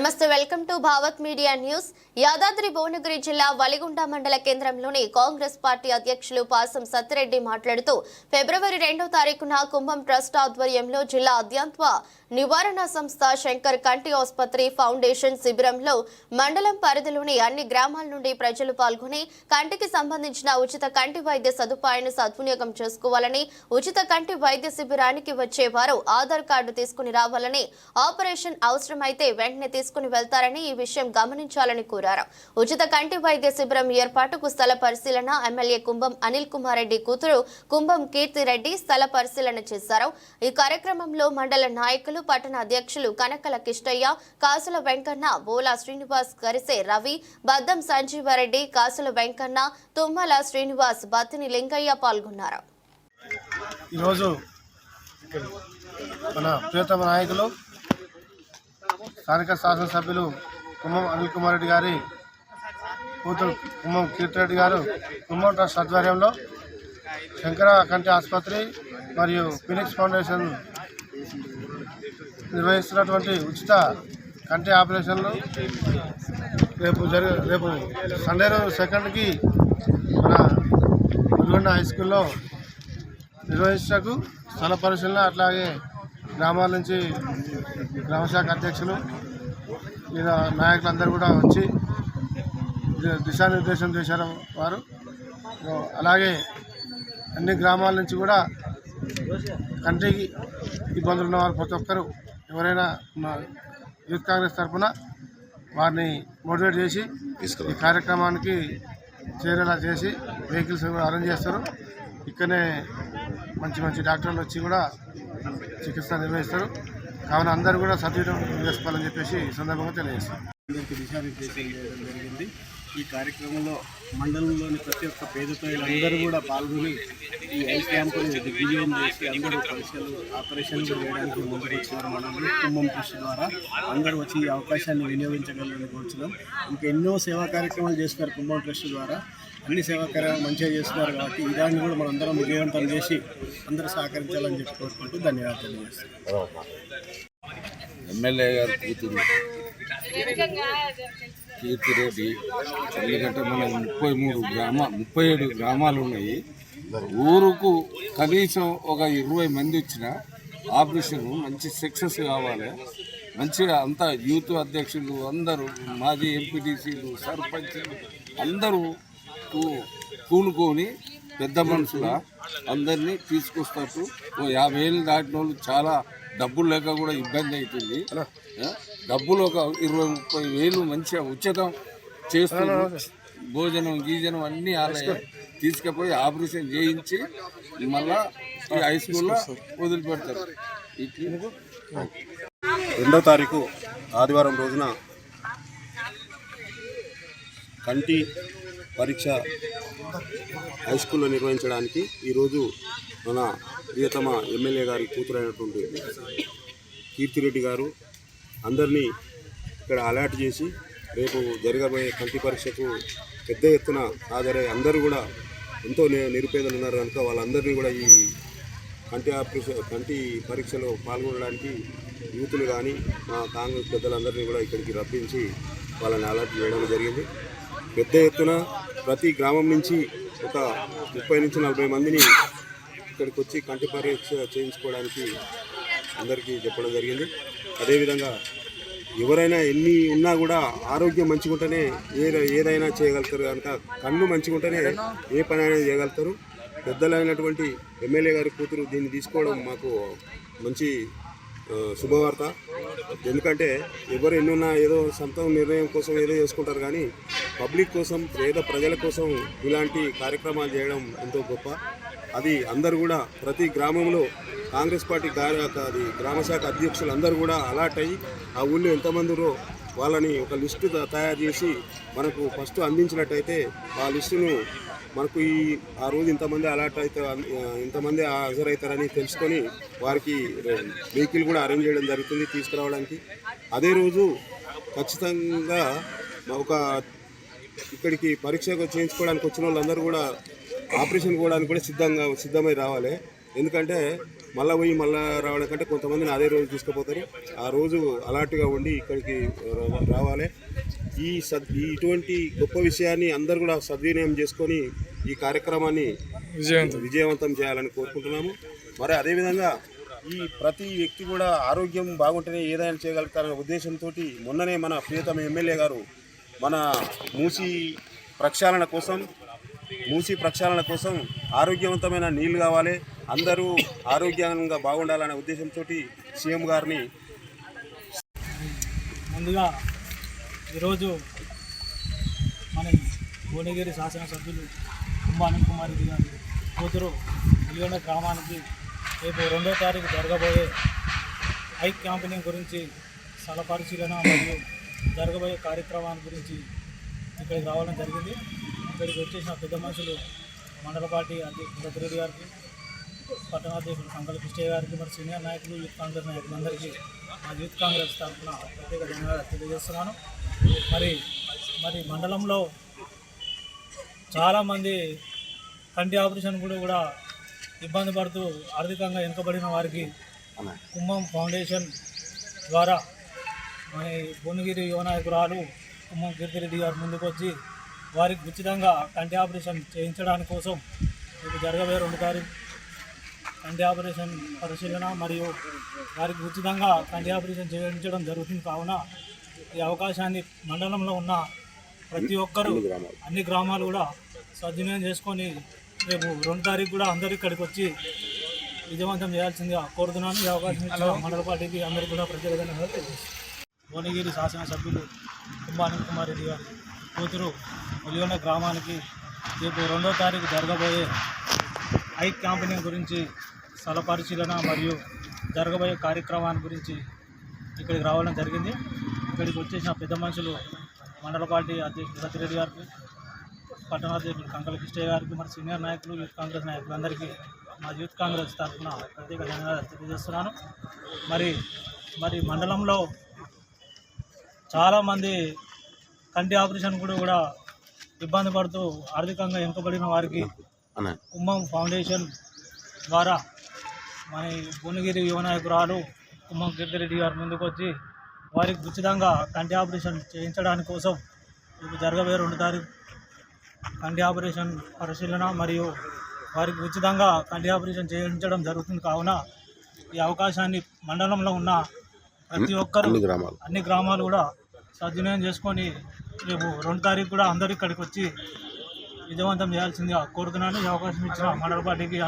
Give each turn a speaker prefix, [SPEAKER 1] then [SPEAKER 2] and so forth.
[SPEAKER 1] నమస్తే welcome to Bhavat media news. Yadadri Bhuvanagiri జిల్లా వలిగుంట మండల కేంద్రంలోని కాంగ్రెస్ పార్టీ అధ్యక్షులు పాసం సత్తిరెడ్డి మాట్లాడుతూ ఫిబ్రవరి 2వ తారీఖున కుంభం ట్రస్ట్ ఆధ్వర్యంలో జిల్లా అద్యంత్వ నివారణ సంస్థ శంకర్ కంటి ఆసుపత్రి ఫౌండేషన్ శిబిరంలో మండలం పరిధిలోని అన్ని గ్రామాల నుండి ప్రజలు పాల్గొని కంటికి సంబంధించిన ఉచిత కంటి వైద్య సదుపాయాన్ని సద్వినియోగం చేసుకోవాలని, ఉచిత కంటి వైద్య శిబిరానికి వచ్చేవారు ఆధార్ కార్డు తీసుకుని రావాలని, ఆపరేషన్ అవసరమైతే వెంటనే తీసుకుని వెళ్తారని ఈ విషయం గమనించాలని కోరారు. ఉచిత కంటి వైద్య శిబిరం ఏర్పాటుకు స్థల పరిశీలన ఎమ్మెల్యే కుంభం అనిల్ కుమార్ రెడ్డి కూతురు కుంభం కీర్తిరెడ్డి స్థల పరిశీలన చేశారు. ఈ కార్యక్రమంలో మండల నాయకులు, పట్టణ అధ్యక్షులు కనకల కిష్టయ్య, కాసుల వెంకన్న, బోలా శ్రీనివాస్, గరిసే రవి, బద్దం సంజీవారెడ్డి, కాసుల వెంకన్న, తుమ్మల శ్రీనివాస్, బత్తిని లింగయ్య పాల్గొన్నారు.
[SPEAKER 2] ఈరోజు మన ప్రియతమ నాయకులు స్థానిక శాసనసభ్యులు కుంభం అనిల్ కుమార్ రెడ్డి గారి కూతురు కుంభం కీర్తిరెడ్డి గారు కుంభం ట్రస్ట్ ఆధ్వర్యంలో శంకర కంటి ఆసుపత్రి మరియు ఫినిక్స్ ఫౌండేషన్ నిర్వహిస్తున్నటువంటి ఉచిత కంటి ఆపరేషన్లు రేపు సండే రోజు 2కి మన గుడిగొండ హై స్కూల్లో నిర్వహించకు స్థల పరిశీలన, అట్లాగే గ్రామాల నుంచి గ్రామశాఖ అధ్యక్షులు ఇలా నాయకులందరూ కూడా వచ్చి దిశానిర్దేశం చేశారు వారు. అలాగే అన్ని గ్రామాల నుంచి కూడా కంటికి ఇబ్బందులు ఉన్నవారు ప్రతి ఒక్కరు ఎవరైనా యూత్ కాంగ్రెస్ తరఫున వారిని మోటివేట్ చేసి ఈ కార్యక్రమానికి చేరేలా చేసి వెహికల్స్ కూడా అరేంజ్ చేస్తారు. ఇక్కడనే మంచి డాక్టర్లు వచ్చి కూడా చికిత్స నిర్వహిస్తారు. కావున అందరూ కూడా సద్వినియోగం చేసుకోవాలని చెప్పేసి ఈ సందర్భంగా తెలియజేస్తారు.
[SPEAKER 3] అందరికీ దిశానిర్దేశం చేయడం జరిగింది. ఈ కార్యక్రమంలో మండలంలోని ప్రతి ఒక్క పేద ప్రజలందరూ కూడా పాల్గొని ఈ హెల్త్ క్యాంపుని దిగ్విజయం చేసి అందరూ ఆపరేషన్లు చేయడానికి ముందుకు వచ్చినారు. మండలంలో కుంభం ట్రస్ట్ ద్వారా అందరూ వచ్చి ఈ అవకాశాన్ని వినియోగించగలరని కోరుతున్నాం. ఇంకా ఎన్నో సేవా కార్యక్రమాలు చేస్తున్నారు కుంభం ట్రస్ట్ ద్వారా. అన్ని సేవా కార్యక్రమాలు మంచిగా చేస్తున్నారు కాబట్టి ఈ దాన్ని కూడా మనందరం విజయవంతం చేసి అందరూ సహకరించాలని చెప్పి కోరుకుంటూ ధన్యవాదాలు తెలియజేస్తున్నాం.
[SPEAKER 4] ఎమ్మెల్యే గారి కూతురు కీర్తిరెడ్డి, ఎందుకంటే మనం 37 గ్రామాలు ఉన్నాయి. ఊరుకు కనీసం ఒక 20 మంది వచ్చిన ఆపరేషన్ మంచి సక్సెస్ కావాలి. మంచిగా అంతా యూత్ అధ్యక్షులు అందరూ, మాజీ ఎంపీటీసీలు, సర్పంచులు అందరూ కూనుకొని పెద్ద మనుషుల అందరినీ తీసుకొస్తూ 50 ఏళ్ళు దాటిన వాళ్ళు చాలా డబ్బులు లేక కూడా ఇబ్బంది అవుతుంది. డబ్బులు ఒక 20-30 వేలు మంచిగా ఉచితం చేస్తున్నారు. భోజనం గీజనం అన్నీ ఆలయ తీసుకుపోయి ఆపరేషన్ చేయించి మళ్ళా ఈ హై స్కూల్లో వదిలిపెడతారు.
[SPEAKER 3] 2వ తారీఖు ఆదివారం రోజున కంటి పరీక్ష హై స్కూల్లో నిర్వహించడానికి ఈరోజు మన ప్రియతమ ఎమ్మెల్యే గారి కూతురైనటువంటి కీర్తిరెడ్డి గారు అందరినీ ఇక్కడ అలర్ట్ చేసి రేపు జరగబోయే కంటి పరీక్షకు పెద్ద ఎత్తున హాజరై అందరూ కూడా ఎంతో నిరుపేదలు ఉన్నారు కనుక వాళ్ళందరినీ కూడా ఈ కంటి పరీక్షలో పాల్గొనడానికి యూత్లు కానీ మా కాంగ్రెస్ పెద్దలందరినీ కూడా ఇక్కడికి రప్పించి వాళ్ళని అలర్ట్ చేయడం జరిగింది. పెద్ద ఎత్తున ప్రతి గ్రామం నుంచి ఒక 30 నుంచి 40 మందిని ఇక్కడికి వచ్చి కంటి పరీక్ష చేయించుకోవడానికి అందరికీ చెప్పడం జరిగింది. అదేవిధంగా ఎవరైనా ఎన్ని ఉన్నా కూడా ఆరోగ్యం మంచిగా ఉంటేనే ఏదైనా చేయగలుగుతారు కనుక కన్ను మంచిగా ఉంటేనే ఏ పని అయినా చేయగలుగుతారు. పెద్దలైనటువంటి ఎమ్మెల్యే గారి కూతురు దీన్ని తీసుకోవడం మాకు మంచి శుభవార్త. ఎందుకంటే ఎవరు ఎన్నున్నా ఏదో సొంత నిర్ణయం కోసం ఏదో చేసుకుంటారు, కానీ పబ్లిక్ కోసం, పేద ప్రజల కోసం ఇలాంటి కార్యక్రమాలు చేయడం ఎంతో గొప్ప. అది అందరూ కూడా ప్రతి గ్రామంలో కాంగ్రెస్ పార్టీ గ్రామశాఖ అధ్యక్షులు అందరూ కూడా అలర్ట్ అయ్యి ఆ ఊళ్ళో ఎంతమందిరో వాళ్ళని ఒక లిస్టు తయారు చేసి మనకు ఫస్ట్ అందించినట్టయితే ఆ లిస్టును మనకు ఆ రోజు ఇంతమంది అలర్ట్ అయితే ఇంతమంది హాజరవుతారని తెలుసుకొని వారికి వెహికల్ కూడా అరేంజ్ చేయడం జరుగుతుంది తీసుకురావడానికి. అదే రోజు ఖచ్చితంగా ఇక్కడికి పరీక్ష చేయించుకోవడానికి వచ్చిన వాళ్ళందరూ కూడా ఆపరేషన్ పోవడానికి కూడా సిద్ధమై రావాలి. ఎందుకంటే మళ్ళీ పోయి మళ్ళీ రావడం కంటే కొంతమందిని అదే రోజు తీసుకుపోతారు. ఆ రోజు అలర్ట్గా ఉండి ఇక్కడికి రావాలి. ఇటువంటి గొప్ప విషయాన్ని అందరూ కూడా సద్వినియోగం చేసుకొని ఈ కార్యక్రమాన్ని విజయవంతం చేయాలని కోరుకుంటున్నాము. మరి అదేవిధంగా ఈ ప్రతి వ్యక్తి కూడా ఆరోగ్యం బాగుంటేనే ఏదైనా చేయగలుగుతారనే ఉద్దేశంతో మొన్ననే మన ప్రియతమ ఎమ్మెల్యే గారు మన మూసీ ప్రక్షాళన కోసం ఆరోగ్యవంతమైన నీళ్లు కావాలి, అందరూ ఆరోగ్యంగా బాగుండాలనే ఉద్దేశంతో సీఎం గారిని
[SPEAKER 5] ముందుగా ఈరోజు మన భువనగిరి శాసనసభ్యులు కుంభానంద్ కుమార్ రెడ్డి గారి కూతురు వెలిగొండ గ్రామానికి రేపు 2వ తారీఖు జరగబోయే ఐ క్యాంపెయినింగ్ గురించి స్థల పరిశీలన మరియు జరగబోయే కార్యక్రమాన్ని గురించి ఇక్కడికి రావడం జరిగింది. ఇక్కడికి వచ్చేసిన పెద్ద మనుషులు మండల పార్టీ అధ్యక్షుడు సత్యరెడ్డి గారికి, పట్టణాధ్యక్షుడు సంకల కృష్ణయ్య గారికి, మరి సీనియర్ నాయకులు, యూత్ కాంగ్రెస్ నాయకులందరికీ మా యూత్ కాంగ్రెస్ తరఫున ప్రత్యేక ధన్యవాదాలు తెలియజేస్తున్నాను. మరి మండలంలో చాలామంది కంటి ఆపరేషన్ కూడా ఇబ్బంది పడుతూ ఆర్థికంగా వెనుకబడిన వారికి కుంభం ఫౌండేషన్ ద్వారా మన భువనగిరి యువ నాయకురాలు కుంభం కీర్తిరెడ్డి గారు ముందుకు వచ్చి వారికి ఉచితంగా కంటి ఆపరేషన్ చేయించడానికి కోసం రేపు జరగబోయే 2వ తారీఖు కంటి ఆపరేషన్ పరిశీలన మరియు వారికి ఉచితంగా కంటి ఆపరేషన్ చేయించడం జరుగుతుంది. కావున ఈ అవకాశాన్ని మండలంలో ఉన్న ప్రతి ఒక్కరూ అన్ని గ్రామాలు కూడా సద్వినియోగం చేసుకొని రేపు 2వ తారీఖు కూడా అందరూ ఇక్కడికి వచ్చి విజయవంతం చేయాల్సిందిగా కోరుతున్నాను. ఈ అవకాశం ఇచ్చిన మండల పార్టీకి అందరికీ కూడా ప్రత్యేక ధన్యవాదాలు తెలియజేస్తున్నాను. భువనగిరి శాసనసభ్యులు కుంభానంద్ కుమార్ రెడ్డి గారి కూతురు వెలిగొండ గ్రామానికి రేపు 2వ తారీఖు జరగబోయే ఐ క్యాంపెయినింగ్ గురించి స్థల పరిశీలన మరియు జరగబోయే కార్యక్రమాన్ని గురించి ఇక్కడికి రావడం జరిగింది. ఇక్కడికి వచ్చేసిన పెద్ద మనుషులు మండల పార్టీ అధ్యక్షుడు సత్యరెడ్డి గారికి, పట్టణాధ్యక్షుడు సంకల కృష్ణయ్య గారికి, మరి సీనియర్ నాయకులు, యూత్ కాంగ్రెస్ నాయకులందరికీ మా యూత్ కాంగ్రెస్ తరఫున ప్రత్యేక ధన్యవాదాలు తెలియజేస్తున్నాను. మరి మండలంలో చాలామంది కంటి ఆపరేషన్ కూడా ఇబ్బంది పడుతూ ఆర్థికంగా వెనుకబడిన వారికి కుంభం ఫౌండేషన్ ద్వారా మన భువనగిరి యువ నాయకురాలు కుంభం కీర్తిరెడ్డి గారు ముందుకు వచ్చి వారికి ఉచితంగా కంటి ఆపరేషన్ చేయించడానికి కోసం రేపు జరగబోయే 2వ తారీఖు కంటి ఆపరేషన్ పరిశీలన మరియు వారికి ఉచితంగా కంటి ఆపరేషన్ చేయించడం జరుగుతుంది. కావున ఈ అవకాశాన్ని మండలంలో ఉన్న ప్రతి ఒక్కరూ అన్ని గ్రామాలు కూడా సద్వినియోగం చేసుకొని రేపు 2వ తారీఖు కూడా అందరూ ఇక్కడికి వచ్చి విజయవంతం చేయాల్సిందిగా కోరుతున్నాను. ఈ అవకాశం ఇచ్చిన మండల పార్టీకి